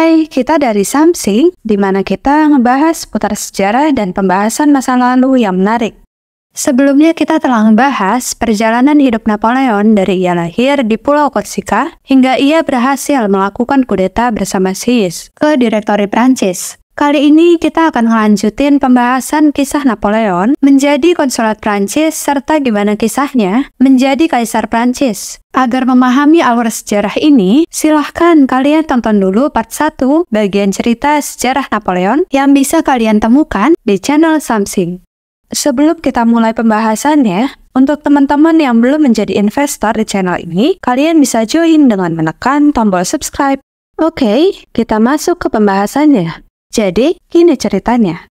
Hai, kita dari Samsing, di mana kita ngebahas seputar sejarah dan pembahasan masa lalu yang menarik. Sebelumnya kita telah membahas perjalanan hidup Napoleon dari ia lahir di Pulau Korsika hingga ia berhasil melakukan kudeta bersama Swiss ke Direktori Prancis. Kali ini kita akan melanjutin pembahasan kisah Napoleon menjadi konsulat Prancis serta gimana kisahnya menjadi Kaisar Prancis. Agar memahami alur sejarah ini, silahkan kalian tonton dulu part 1 bagian cerita sejarah Napoleon yang bisa kalian temukan di channel Samsing. Sebelum kita mulai pembahasannya, untuk teman-teman yang belum menjadi investor di channel ini, kalian bisa join dengan menekan tombol subscribe. Oke, kita masuk ke pembahasannya. Jadi, gini ceritanya.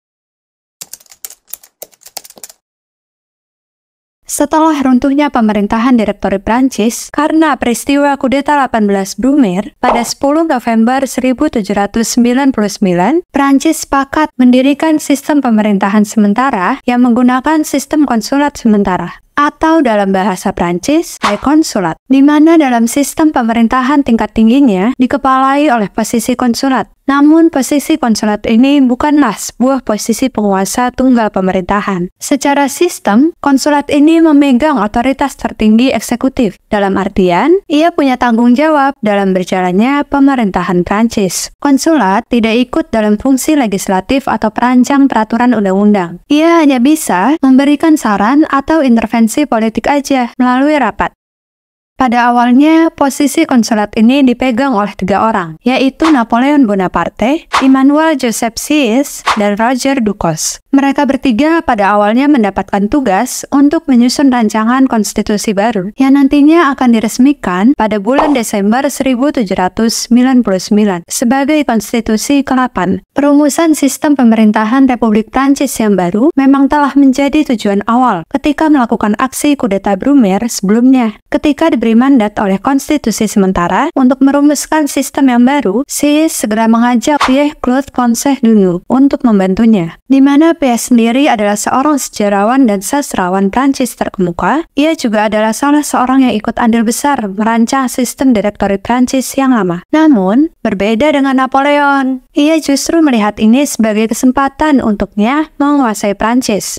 Setelah runtuhnya pemerintahan Direktori Prancis karena peristiwa kudeta 18 Brumaire pada 10 November 1799, Prancis sepakat mendirikan sistem pemerintahan sementara yang menggunakan sistem konsulat sementara, atau dalam bahasa Prancis, high consulat, di mana dalam sistem pemerintahan tingkat tingginya dikepalai oleh posisi konsulat. Namun, posisi konsulat ini bukanlah sebuah posisi penguasa tunggal pemerintahan. Secara sistem, konsulat ini memegang otoritas tertinggi eksekutif. Dalam artian, ia punya tanggung jawab dalam berjalannya pemerintahan Prancis. Konsulat tidak ikut dalam fungsi legislatif atau perancang peraturan undang-undang. Ia hanya bisa memberikan saran atau intervensi politik aja melalui rapat. Pada awalnya, posisi konsulat ini dipegang oleh 3 orang, yaitu Napoleon Bonaparte, Emmanuel Joseph Swiss, dan Roger Ducos. Mereka bertiga pada awalnya mendapatkan tugas untuk menyusun rancangan konstitusi baru, yang nantinya akan diresmikan pada bulan Desember 1799 sebagai konstitusi ke-8. Perumusan sistem pemerintahan Republik Prancis yang baru memang telah menjadi tujuan awal ketika melakukan aksi kudeta Brumaire sebelumnya. Ketika diberi mandat oleh konstitusi sementara untuk merumuskan sistem yang baru, Swiss segera mengajak Pierre-Claude Poncet-Dunois untuk membantunya, di mana Pierre sendiri adalah seorang sejarawan dan sastrawan Prancis terkemuka. Ia juga adalah salah seorang yang ikut andil besar merancang sistem Direktori Prancis yang lama. Namun, berbeda dengan Napoleon, ia justru melihat ini sebagai kesempatan untuknya menguasai Prancis.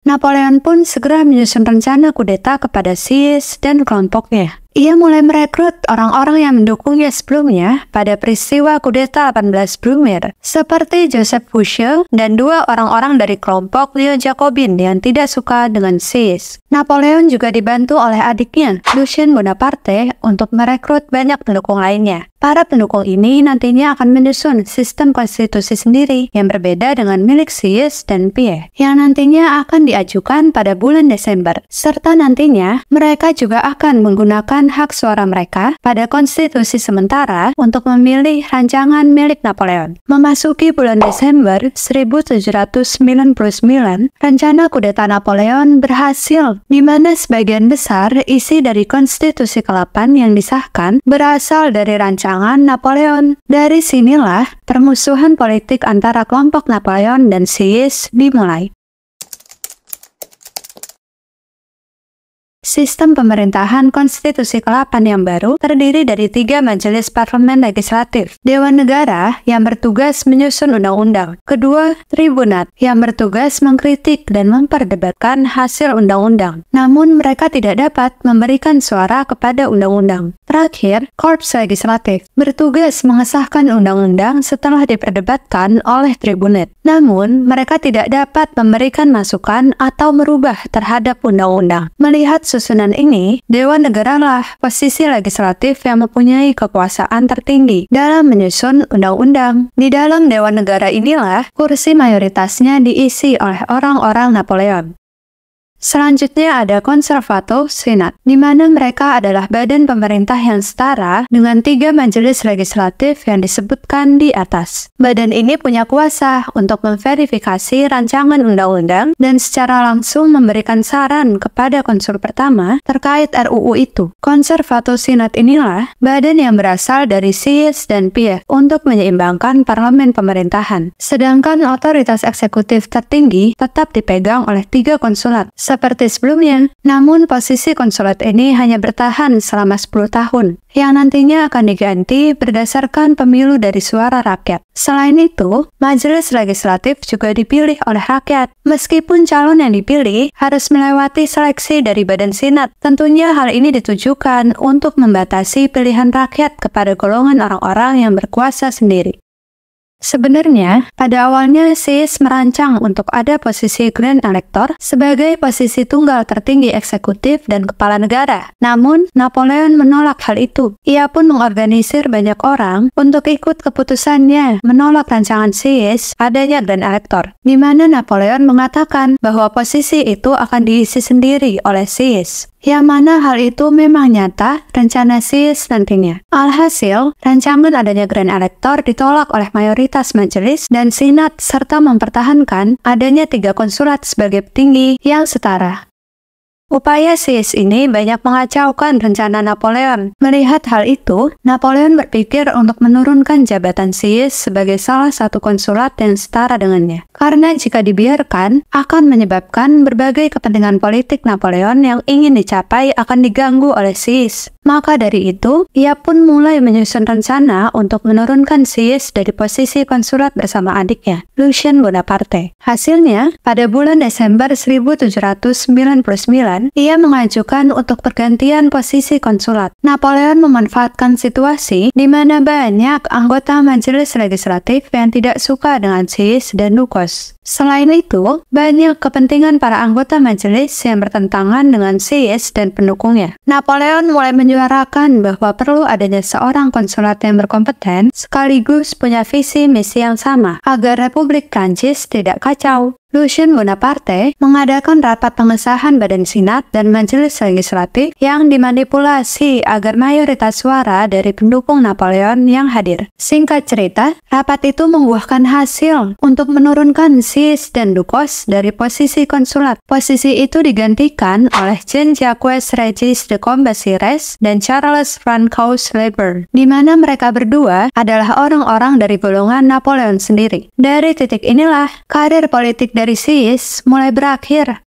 Napoleon pun segera menyusun rencana kudeta kepada Swiss dan kelompoknya. Ia mulai merekrut orang-orang yang mendukungnya sebelumnya pada peristiwa kudeta 18 Brumaire, seperti Joseph Fouché dan 2 orang-orang dari kelompok Neo Jacobin yang tidak suka dengan Swiss. Napoleon juga dibantu oleh adiknya, Lucien Bonaparte, untuk merekrut banyak pendukung lainnya. Para pendukung ini nantinya akan menyusun sistem konstitusi sendiri yang berbeda dengan milik Swiss dan Pierre, yang nantinya akan diajukan pada bulan Desember, serta nantinya mereka juga akan menggunakan hak suara mereka pada konstitusi sementara untuk memilih rancangan milik Napoleon. Memasuki bulan Desember 1799, rencana kudeta Napoleon berhasil, di mana sebagian besar isi dari konstitusi ke-8 yang disahkan berasal dari rancangan Napoleon. Dari sinilah permusuhan politik antara kelompok Napoleon dan Swiss dimulai. Sistem pemerintahan konstitusi ke-8 yang baru terdiri dari 3 majelis parlemen legislatif, Dewan Negara yang bertugas menyusun undang-undang, kedua tribunat yang bertugas mengkritik dan memperdebatkan hasil undang-undang, namun mereka tidak dapat memberikan suara kepada undang-undang. Terakhir, korps legislatif bertugas mengesahkan undang-undang setelah diperdebatkan oleh tribunat, namun mereka tidak dapat memberikan masukan atau merubah terhadap undang-undang. Melihat susunan ini, Dewan Negara lah posisi legislatif yang mempunyai kekuasaan tertinggi dalam menyusun undang-undang. Di dalam Dewan Negara inilah kursi mayoritasnya diisi oleh orang-orang Napoleon. Selanjutnya ada Conservative Senate, di mana mereka adalah badan pemerintah yang setara dengan 3 majelis legislatif yang disebutkan di atas. Badan ini punya kuasa untuk memverifikasi rancangan undang-undang dan secara langsung memberikan saran kepada konsul pertama terkait RUU itu. Conservative Senate inilah badan yang berasal dari Swiss dan Pierre untuk menyeimbangkan parlemen pemerintahan. Sedangkan otoritas eksekutif tertinggi tetap dipegang oleh 3 konsulat, seperti sebelumnya. Namun posisi konsulat ini hanya bertahan selama 10 tahun, yang nantinya akan diganti berdasarkan pemilu dari suara rakyat. Selain itu, majelis legislatif juga dipilih oleh rakyat. Meskipun calon yang dipilih harus melewati seleksi dari Badan Senat, tentunya hal ini ditujukan untuk membatasi pilihan rakyat kepada golongan orang-orang yang berkuasa sendiri. Sebenarnya, pada awalnya SIS merancang untuk ada posisi Grand Elector sebagai posisi tunggal tertinggi eksekutif dan kepala negara. Namun, Napoleon menolak hal itu. Ia pun mengorganisir banyak orang untuk ikut keputusannya menolak rancangan SIS adanya Grand Elector, di mana Napoleon mengatakan bahwa posisi itu akan diisi sendiri oleh SIS. Yang mana hal itu memang nyata rencana SIS nantinya. Alhasil, rancangan adanya Grand Elector ditolak oleh mayoritas majelis dan senat serta mempertahankan adanya 3 konsulat sebagai petinggi yang setara. Upaya SIS ini banyak mengacaukan rencana Napoleon. Melihat hal itu, Napoleon berpikir untuk menurunkan jabatan SIS sebagai salah satu konsulat yang setara dengannya. Karena jika dibiarkan, akan menyebabkan berbagai kepentingan politik Napoleon yang ingin dicapai akan diganggu oleh SIS. Maka dari itu, ia pun mulai menyusun rencana untuk menurunkan SIS dari posisi konsulat bersama adiknya, Lucien Bonaparte. Hasilnya, pada bulan Desember 1799, ia mengajukan untuk pergantian posisi konsulat. Napoleon memanfaatkan situasi di mana banyak anggota majelis legislatif yang tidak suka dengan SIS dan Ducos. Selain itu, banyak kepentingan para anggota majelis yang bertentangan dengan SIS dan pendukungnya. Napoleon mulai menyuarakan bahwa perlu adanya seorang konsulat yang berkompeten sekaligus punya visi misi yang sama agar Republik Prancis tidak kacau. Lucien Bonaparte mengadakan rapat pengesahan Badan Senat dan Majelis Legislatif yang dimanipulasi agar mayoritas suara dari pendukung Napoleon yang hadir. Singkat cerita, rapat itu membuahkan hasil untuk menurunkan SIS dan Ducos dari posisi konsulat. Posisi itu digantikan oleh Jean-Jacques Regis de Combesires dan Charles Francois Leber, di mana mereka berdua adalah orang-orang dari golongan Napoleon sendiri. Dari titik inilah, karir politik dari SIS mulai berakhir.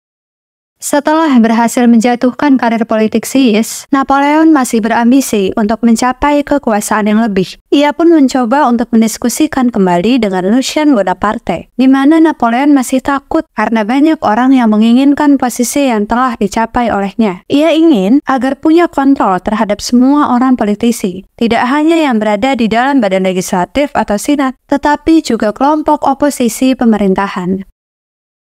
Setelah berhasil menjatuhkan karir politik SIS, Napoleon masih berambisi untuk mencapai kekuasaan yang lebih. Ia pun mencoba untuk mendiskusikan kembali dengan Lucien Bonaparte, di mana Napoleon masih takut karena banyak orang yang menginginkan posisi yang telah dicapai olehnya. Ia ingin agar punya kontrol terhadap semua orang politisi, tidak hanya yang berada di dalam badan legislatif atau senat, tetapi juga kelompok oposisi pemerintahan.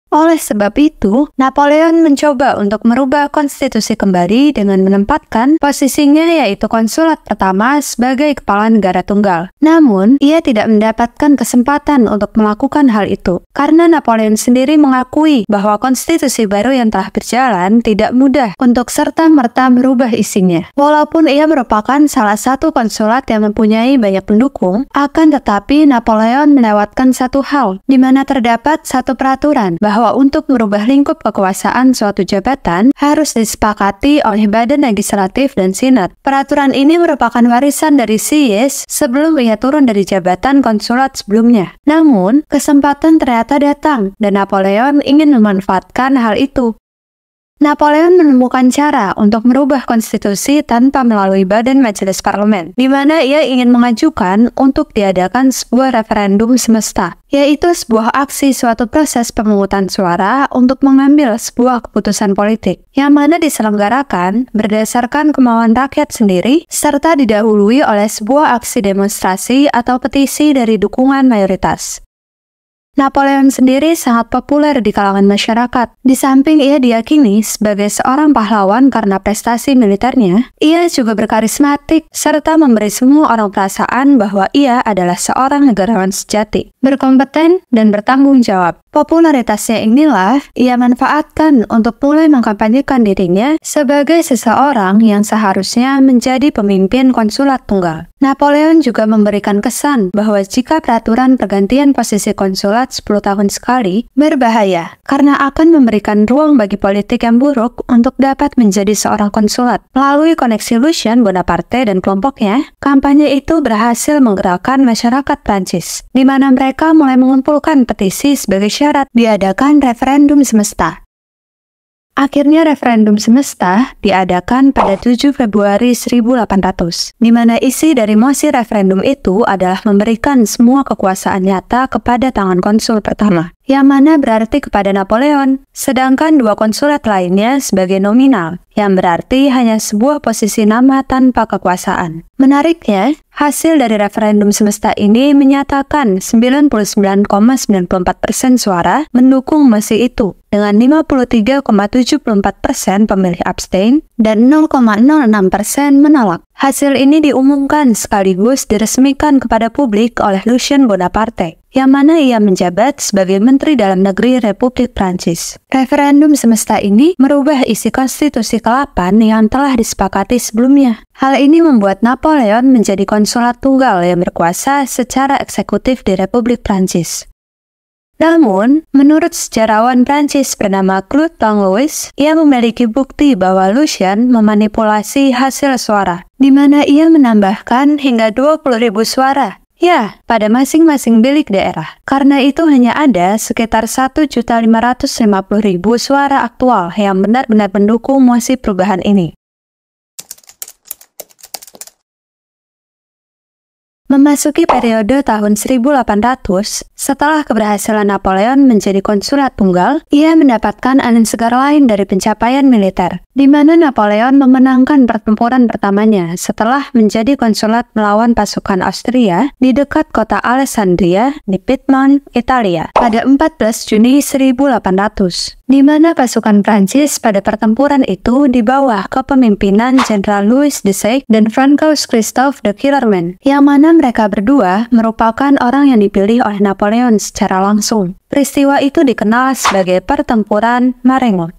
Oleh sebab itu, Napoleon mencoba untuk merubah konstitusi kembali dengan menempatkan posisinya yaitu konsulat pertama sebagai kepala negara tunggal. Namun, ia tidak mendapatkan kesempatan untuk melakukan hal itu, karena Napoleon sendiri mengakui bahwa konstitusi baru yang telah berjalan tidak mudah untuk serta-merta merubah isinya. Walaupun ia merupakan salah satu konsulat yang mempunyai banyak pendukung, akan tetapi Napoleon melewatkan satu hal, di mana terdapat satu peraturan bahwa untuk merubah lingkup kekuasaan suatu jabatan harus disepakati oleh Badan Legislatif dan Senat. Peraturan ini merupakan warisan dari SIS sebelum ia turun dari jabatan konsulat sebelumnya. Namun, kesempatan ternyata datang dan Napoleon ingin memanfaatkan hal itu. Napoleon menemukan cara untuk merubah konstitusi tanpa melalui badan majelis parlemen, di mana ia ingin mengajukan untuk diadakan sebuah referendum semesta, yaitu sebuah aksi suatu proses pemungutan suara untuk mengambil sebuah keputusan politik, yang mana diselenggarakan berdasarkan kemauan rakyat sendiri, serta didahului oleh sebuah aksi demonstrasi atau petisi dari dukungan mayoritas. Napoleon sendiri sangat populer di kalangan masyarakat. Di samping ia diyakini sebagai seorang pahlawan karena prestasi militernya, ia juga berkarismatik serta memberi semua orang perasaan bahwa ia adalah seorang negarawan sejati, berkompeten dan bertanggung jawab. Popularitasnya inilah ia manfaatkan untuk mulai mengkampanyekan dirinya sebagai seseorang yang seharusnya menjadi pemimpin konsulat tunggal. Napoleon juga memberikan kesan bahwa jika peraturan pergantian posisi konsulat 10 tahun sekali berbahaya karena akan memberikan ruang bagi politik yang buruk untuk dapat menjadi seorang konsulat. Melalui koneksi Lucien Bonaparte dan kelompoknya, kampanye itu berhasil menggerakkan masyarakat Prancis, di mana mereka mulai mengumpulkan petisi sebagai syarat diadakan referendum semesta. Akhirnya referendum semesta diadakan pada 7 Februari 1800, di mana isi dari mosi referendum itu adalah memberikan semua kekuasaan nyata kepada tangan konsul pertama, yang mana berarti kepada Napoleon, sedangkan dua konsulat lainnya sebagai nominal, yang berarti hanya sebuah posisi nama tanpa kekuasaan. Menariknya, hasil dari referendum semesta ini menyatakan 99,94% suara mendukung mosi itu, dengan 53,74% pemilih abstain dan 0,06% menolak. Hasil ini diumumkan sekaligus diresmikan kepada publik oleh Lucien Bonaparte, yang mana ia menjabat sebagai Menteri Dalam Negeri Republik Prancis. Referendum semesta ini merubah isi konstitusi ke-8 yang telah disepakati sebelumnya. Hal ini membuat Napoleon menjadi konsulat tunggal yang berkuasa secara eksekutif di Republik Prancis. Namun, menurut sejarawan Prancis bernama Claude Langlois, ia memiliki bukti bahwa Lucien memanipulasi hasil suara, di mana ia menambahkan hingga 20.000 suara. Ya, pada masing-masing bilik daerah. Karena itu hanya ada sekitar 1.550.000 suara aktual yang benar-benar mendukung mosi perubahan ini. Memasuki periode tahun 1800, setelah keberhasilan Napoleon menjadi konsulat tunggal, ia mendapatkan angin segar lain dari pencapaian militer, di mana Napoleon memenangkan pertempuran pertamanya setelah menjadi konsulat melawan pasukan Austria di dekat kota Alessandria di Piedmont, Italia, pada 14 Juni 1800. Di mana pasukan Prancis pada pertempuran itu di bawah kepemimpinan Jenderal Louis de Seigue dan Francois Christophe de Kellerman, yang mana mereka berdua merupakan orang yang dipilih oleh Napoleon secara langsung. Peristiwa itu dikenal sebagai Pertempuran Marengo.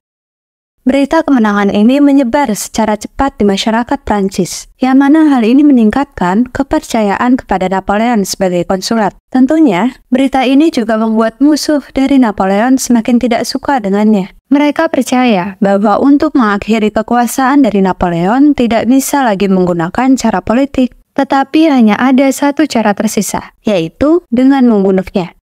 Berita kemenangan ini menyebar secara cepat di masyarakat Prancis, yang mana hal ini meningkatkan kepercayaan kepada Napoleon sebagai konsulat. Tentunya, berita ini juga membuat musuh dari Napoleon semakin tidak suka dengannya. Mereka percaya bahwa untuk mengakhiri kekuasaan dari Napoleon tidak bisa lagi menggunakan cara politik, tetapi hanya ada satu cara tersisa, yaitu dengan membunuhnya.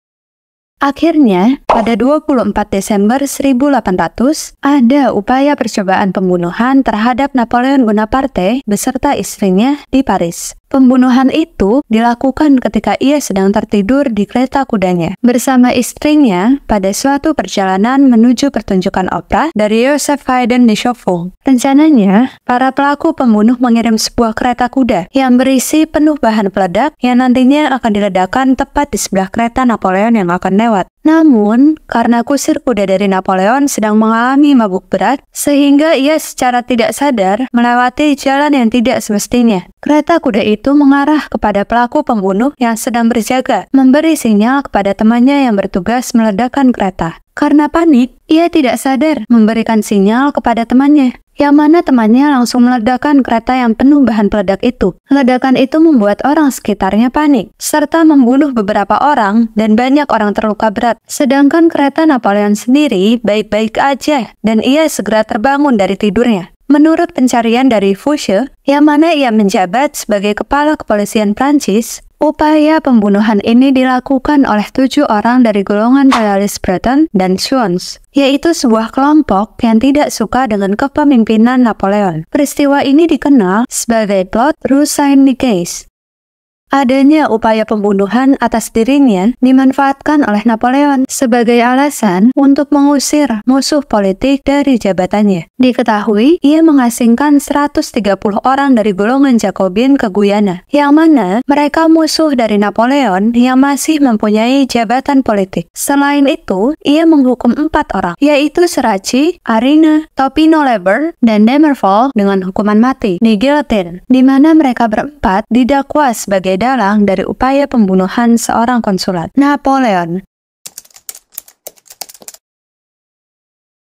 Akhirnya, pada 24 Desember 1800, ada upaya percobaan pembunuhan terhadap Napoleon Bonaparte beserta istrinya di Paris. Pembunuhan itu dilakukan ketika ia sedang tertidur di kereta kudanya bersama istrinya pada suatu perjalanan menuju pertunjukan opera dari Joseph Haydn de Chauveau. Rencananya, para pelaku pembunuh mengirim sebuah kereta kuda yang berisi penuh bahan peledak yang nantinya akan diledakkan tepat di sebelah kereta Napoleon yang akan lewat. Namun, karena kusir kuda dari Napoleon sedang mengalami mabuk berat, sehingga ia secara tidak sadar melewati jalan yang tidak semestinya. Kereta kuda itu mengarah kepada pelaku pembunuh yang sedang berjaga, memberi sinyal kepada temannya yang bertugas meledakkan kereta. Karena panik, ia tidak sadar memberikan sinyal kepada temannya, yang mana temannya langsung meledakkan kereta yang penuh bahan peledak itu. Ledakan itu membuat orang sekitarnya panik, serta membunuh beberapa orang dan banyak orang terluka berat. Sedangkan kereta Napoleon sendiri baik-baik aja, dan ia segera terbangun dari tidurnya. Menurut pencarian dari Fouché, yang mana ia menjabat sebagai kepala kepolisian Prancis, upaya pembunuhan ini dilakukan oleh 7 orang dari golongan loyalis Breton dan Chouans, yaitu sebuah kelompok yang tidak suka dengan kepemimpinan Napoleon. Peristiwa ini dikenal sebagai plot Rue Saint-Nicaise. Adanya upaya pembunuhan atas dirinya dimanfaatkan oleh Napoleon sebagai alasan untuk mengusir musuh politik dari jabatannya. Diketahui, ia mengasingkan 130 orang dari golongan Jacobin ke Guyana, yang mana mereka musuh dari Napoleon yang masih mempunyai jabatan politik. Selain itu, ia menghukum 4 orang, yaitu Seraci, Arina, Topino Leber, dan Demerval dengan hukuman mati di guillotine, di mana mereka berempat didakwa sebagai dalang dari upaya pembunuhan seorang konsulat, Napoleon.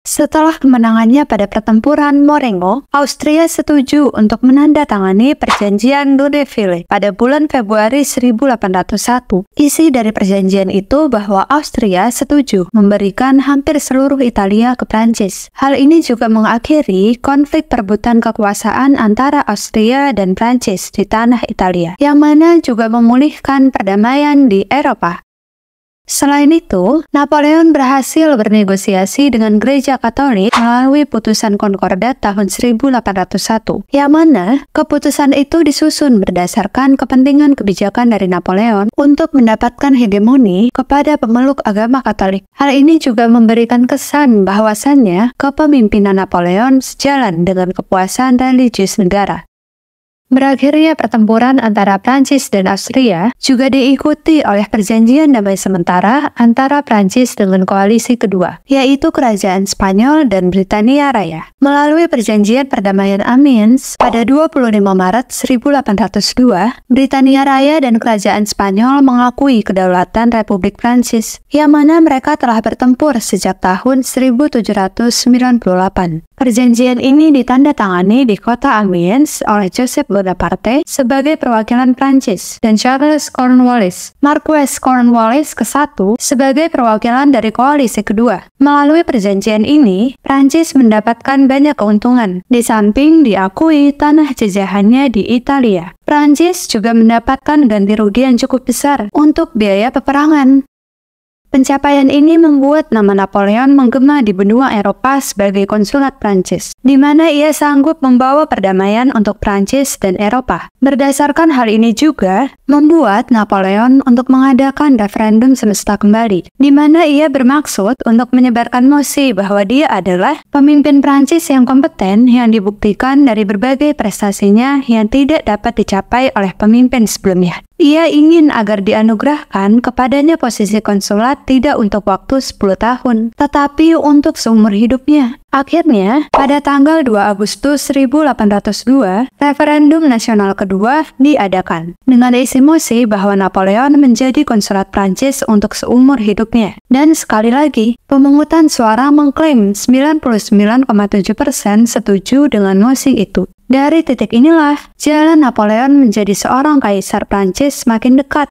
Setelah kemenangannya pada pertempuran Marengo, Austria setuju untuk menandatangani perjanjian Lunéville pada bulan Februari 1801. Isi dari perjanjian itu bahwa Austria setuju memberikan hampir seluruh Italia ke Prancis. Hal ini juga mengakhiri konflik perebutan kekuasaan antara Austria dan Prancis di tanah Italia, yang mana juga memulihkan perdamaian di Eropa. Selain itu, Napoleon berhasil bernegosiasi dengan Gereja Katolik melalui putusan Konkordat tahun 1801, yang mana keputusan itu disusun berdasarkan kepentingan kebijakan dari Napoleon untuk mendapatkan hegemoni kepada pemeluk agama Katolik. Hal ini juga memberikan kesan bahwasannya kepemimpinan Napoleon sejalan dengan kepuasan religius negara. Berakhirnya pertempuran antara Prancis dan Austria juga diikuti oleh perjanjian damai sementara antara Prancis dengan koalisi kedua, yaitu Kerajaan Spanyol dan Britania Raya. Melalui perjanjian perdamaian Amiens pada 25 Maret 1802, Britania Raya dan Kerajaan Spanyol mengakui kedaulatan Republik Prancis, yang mana mereka telah bertempur sejak tahun 1798. Perjanjian ini ditandatangani di kota Amiens oleh Joseph Bonaparte sebagai perwakilan Prancis dan Charles Cornwallis, Marquess Cornwallis ke-1 sebagai perwakilan dari koalisi kedua. Melalui perjanjian ini, Prancis mendapatkan banyak keuntungan, di samping diakui tanah jajahannya di Italia. Prancis juga mendapatkan ganti rugi yang cukup besar untuk biaya peperangan. Pencapaian ini membuat nama Napoleon menggema di benua Eropa sebagai konsulat Prancis, di mana ia sanggup membawa perdamaian untuk Prancis dan Eropa. Berdasarkan hal ini juga, membuat Napoleon untuk mengadakan referendum semesta kembali, di mana ia bermaksud untuk menyebarkan mosi bahwa dia adalah pemimpin Prancis yang kompeten yang dibuktikan dari berbagai prestasinya yang tidak dapat dicapai oleh pemimpin sebelumnya. Ia ingin agar dianugerahkan kepadanya posisi konsulat tidak untuk waktu 10 tahun, tetapi untuk seumur hidupnya. Akhirnya, pada tanggal 2 Agustus 1802, referendum nasional kedua diadakan, dengan isi mosi bahwa Napoleon menjadi konsulat Prancis untuk seumur hidupnya. Dan sekali lagi, pemungutan suara mengklaim 99,7% setuju dengan mosi itu. Dari titik inilah, jalan Napoleon menjadi seorang kaisar Prancis makin dekat.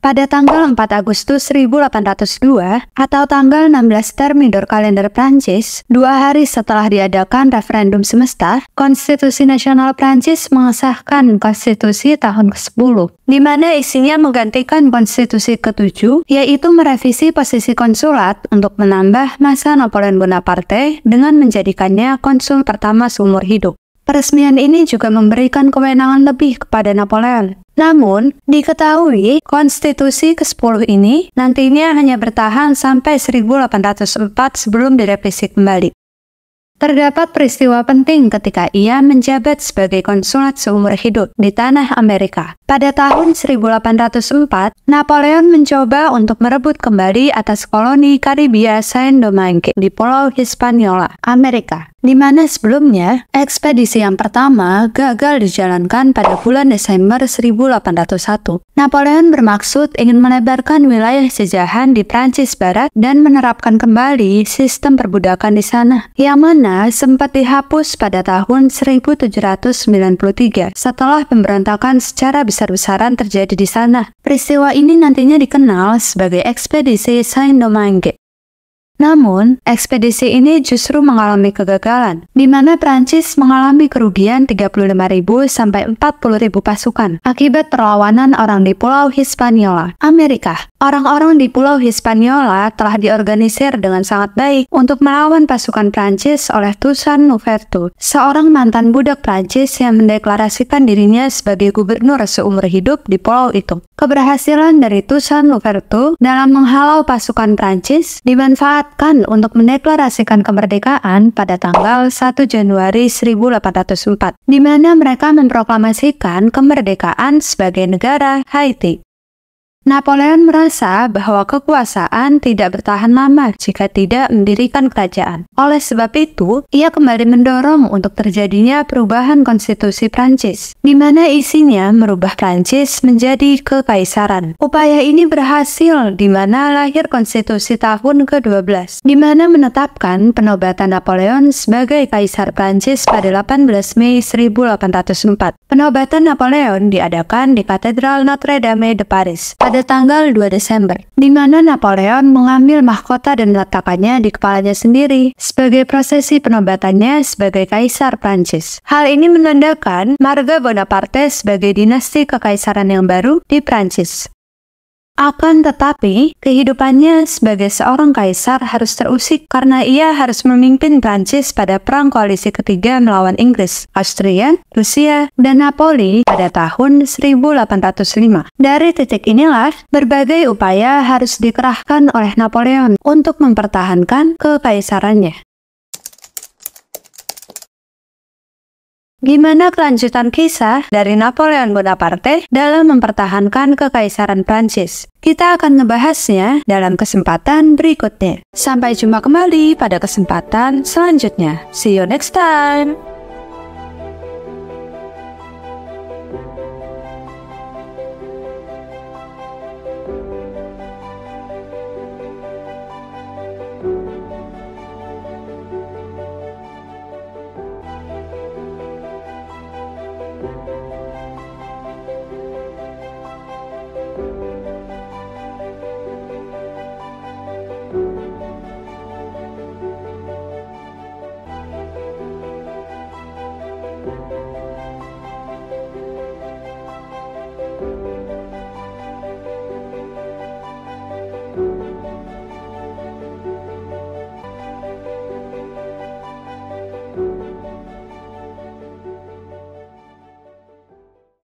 Pada tanggal 4 Agustus 1802 atau tanggal 16 Thermidor kalender Prancis, 2 hari setelah diadakan referendum semesta, Konstitusi Nasional Prancis mengesahkan Konstitusi tahun ke-10, di mana isinya menggantikan Konstitusi ke-7, yaitu merevisi posisi konsulat untuk menambah masa Napoleon Bonaparte dengan menjadikannya konsul pertama seumur hidup. Peresmian ini juga memberikan kewenangan lebih kepada Napoleon. Namun, diketahui konstitusi ke-10 ini nantinya hanya bertahan sampai 1804 sebelum direvisi kembali. Terdapat peristiwa penting ketika ia menjabat sebagai konsulat seumur hidup di tanah Amerika. Pada tahun 1804, Napoleon mencoba untuk merebut kembali atas koloni Karibia Saint-Domingue di Pulau Hispaniola, Amerika, di mana sebelumnya ekspedisi yang pertama gagal dijalankan pada bulan Desember 1801. Napoleon bermaksud ingin melebarkan wilayah jajahan di Prancis Barat dan menerapkan kembali sistem perbudakan di sana, yang mana sempat dihapus pada tahun 1793 setelah pemberontakan secara besar-besaran terjadi di sana. Peristiwa ini nantinya dikenal sebagai ekspedisi Saint-Domingue. Namun, ekspedisi ini justru mengalami kegagalan, di mana Prancis mengalami kerugian 35.000 sampai 40.000 pasukan akibat perlawanan orang di Pulau Hispaniola, Amerika. Orang-orang di Pulau Hispaniola telah diorganisir dengan sangat baik untuk melawan pasukan Prancis oleh Toussaint Louverture, seorang mantan budak Prancis yang mendeklarasikan dirinya sebagai gubernur seumur hidup di pulau itu. Keberhasilan dari Toussaint Louverture dalam menghalau pasukan Prancis dimanfaatkan untuk mendeklarasikan kemerdekaan pada tanggal 1 Januari 1804, di mana mereka memproklamasikan kemerdekaan sebagai negara Haiti. Napoleon merasa bahwa kekuasaan tidak bertahan lama jika tidak mendirikan kerajaan. Oleh sebab itu, ia kembali mendorong untuk terjadinya perubahan konstitusi Prancis, di mana isinya merubah Prancis menjadi kekaisaran. Upaya ini berhasil, di mana lahir konstitusi tahun ke-12, di mana menetapkan penobatan Napoleon sebagai kaisar Prancis pada 18 Mei 1804. Penobatan Napoleon diadakan di Katedral Notre Dame de Paris pada pada tanggal 2 Desember, di mana Napoleon mengambil mahkota dan meletakkannya di kepalanya sendiri sebagai prosesi penobatannya sebagai Kaisar Prancis. Hal ini menandakan marga Bonaparte sebagai dinasti kekaisaran yang baru di Prancis. Akan tetapi, kehidupannya sebagai seorang kaisar harus terusik karena ia harus memimpin Prancis pada Perang Koalisi Ketiga melawan Inggris, Austria, Rusia, dan Napoli pada tahun 1805. Dari titik inilah, berbagai upaya harus dikerahkan oleh Napoleon untuk mempertahankan kekaisarannya. Gimana kelanjutan kisah dari Napoleon Bonaparte dalam mempertahankan kekaisaran Prancis? Kita akan ngebahasnya dalam kesempatan berikutnya. Sampai jumpa kembali pada kesempatan selanjutnya. See you next time!